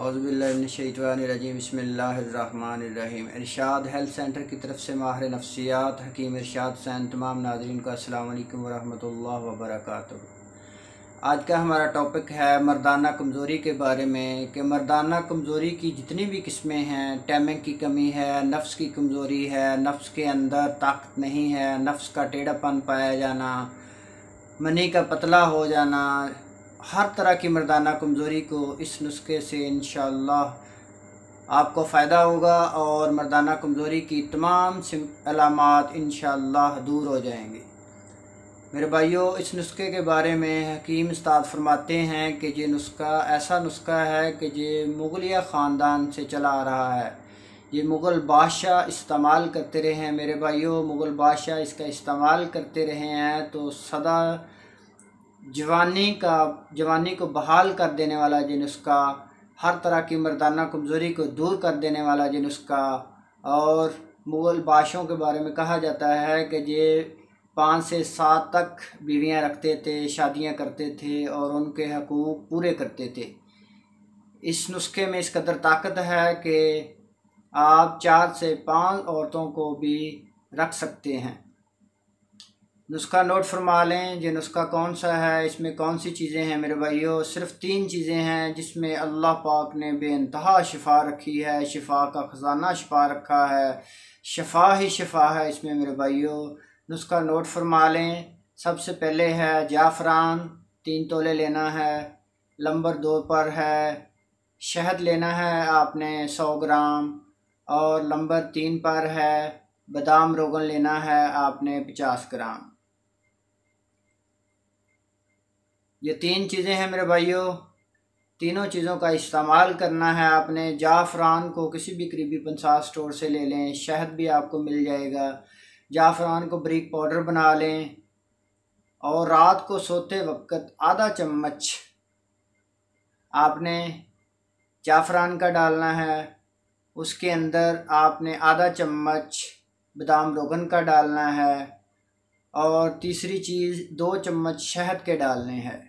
औज़ुबिल्लाहिमिनश्शैतानिर्रजीम बिस्मिल्लाहिर्रहमानिर्रहीम। इरशाद health centre की तरफ से माहिर नफ्सियात हकीम इरशाद हुसैन तमाम नाज़रीन को अस्सलाम वालेकुम वरहमतुल्लाहि वबरकातुहू। आज का हमारा टॉपिक है मर्दाना कमज़ोरी के बारे में कि मर्दाना कमज़ोरी की जितनी भी किस्में हैं, टाइमिंग की कमी है, नफ्स की कमज़ोरी है, नफ्स के अंदर ताकत नहीं है, नफ्स का टेढ़ापन पाया जाना, मनी का पतला हो जाना, हर तरह की मर्दाना कमज़ोरी को इस नुस्खे से इंशाअल्लाह आपको फ़ायदा होगा और मर्दाना कमज़ोरी की तमाम अलामात इंशाअल्लाह दूर हो जाएंगी। मेरे भाइयों, इस नुस्खे के बारे में हकीम उस्ताद फरमाते हैं कि ये नुस्खा ऐसा नुस्खा है कि ये मुग़लिया ख़ानदान से चला आ रहा है। ये मुग़ल बादशाह इस्तेमाल करते रहे हैं। मेरे भाइयों, मुग़ल बादशाह इसका इस्तेमाल करते रहे हैं तो सदा जवानी को बहाल कर देने वाला ये नुस्खा, हर तरह की मर्दाना कमज़ोरी को दूर कर देने वाला ये नुस्खा। और मुग़ल बादशाहों के बारे में कहा जाता है कि ये 5 से 7 तक बीवियां रखते थे, शादियां करते थे और उनके हकूक़ पूरे करते थे। इस नुस्खे में इस कदर ताकत है कि आप 4 से 5 औरतों को भी रख सकते हैं। नुस्खा नोट फरमा लें। ये नुस्खा कौन सा है, इसमें कौन सी चीज़ें हैं मेरे भाइयों? सिर्फ़ 3 चीज़ें हैं जिसमें अल्लाह पाक ने बेइंतहा शिफा रखी है, शिफा का ख़जाना शिफा रखा है, शिफा ही शिफा है इसमें मेरे भाइयों। नुस्खा नोट फरमा लें। सबसे पहले है जाफ़रान, 3 तोले लेना है। नंबर 2 पर है शहद लेना है आपने 100 ग्राम। और नंबर 3 पर है बादाम रोगन लेना है आपने 50 ग्राम। ये 3 चीज़ें हैं मेरे भाइयों। तीनों चीज़ों का इस्तेमाल करना है आपने। जाफ़रान को किसी भी करीबी पंसार स्टोर से ले लें, शहद भी आपको मिल जाएगा। जाफ़रान को बारीक पाउडर बना लें और रात को सोते वक्त आधा चम्मच आपने जाफ़रान का डालना है। उसके अंदर आपने आधा चम्मच बादाम रोगन का डालना है और तीसरी चीज़ 2 चम्मच शहद के डालने हैं।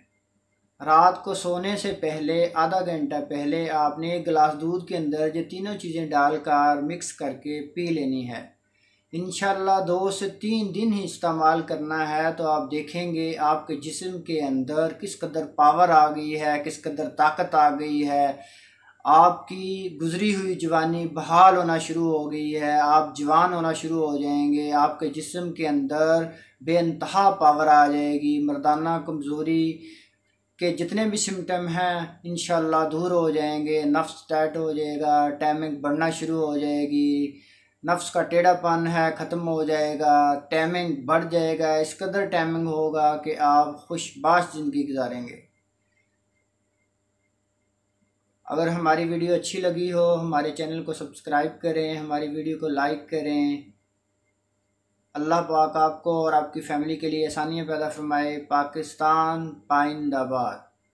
रात को सोने से पहले आधा घंटा पहले आपने 1 गिलास दूध के अंदर ये तीनों चीज़ें डालकर मिक्स करके पी लेनी है। इंशाअल्लाह 2 से 3 दिन ही इस्तेमाल करना है तो आप देखेंगे आपके जिस्म के अंदर किस कदर पावर आ गई है, किस कदर ताकत आ गई है। आपकी गुजरी हुई जवानी बहाल होना शुरू हो गई है, आप जवान होना शुरू हो जाएंगे। आपके जिस्म के अंदर बेइंतहा पावर आ जाएगी। मर्दाना कमज़ोरी के जितने भी सिम्टम हैं इंशाअल्लाह दूर हो जाएंगे। नफ्स टाइट हो जाएगा, टाइमिंग बढ़ना शुरू हो जाएगी, नफ्स का टेढ़ापन है ख़त्म हो जाएगा, टाइमिंग बढ़ जाएगा। इस कदर टाइमिंग होगा कि आप खुशबाश ज़िंदगी गुजारेंगे। अगर हमारी वीडियो अच्छी लगी हो हमारे चैनल को सब्सक्राइब करें, हमारी वीडियो को लाइक करें। अल्लाह पाक आपको और आपकी फ़ैमिली के लिए आसानियाँ पैदा फरमाए। पाकिस्तान पाइंदाबाद।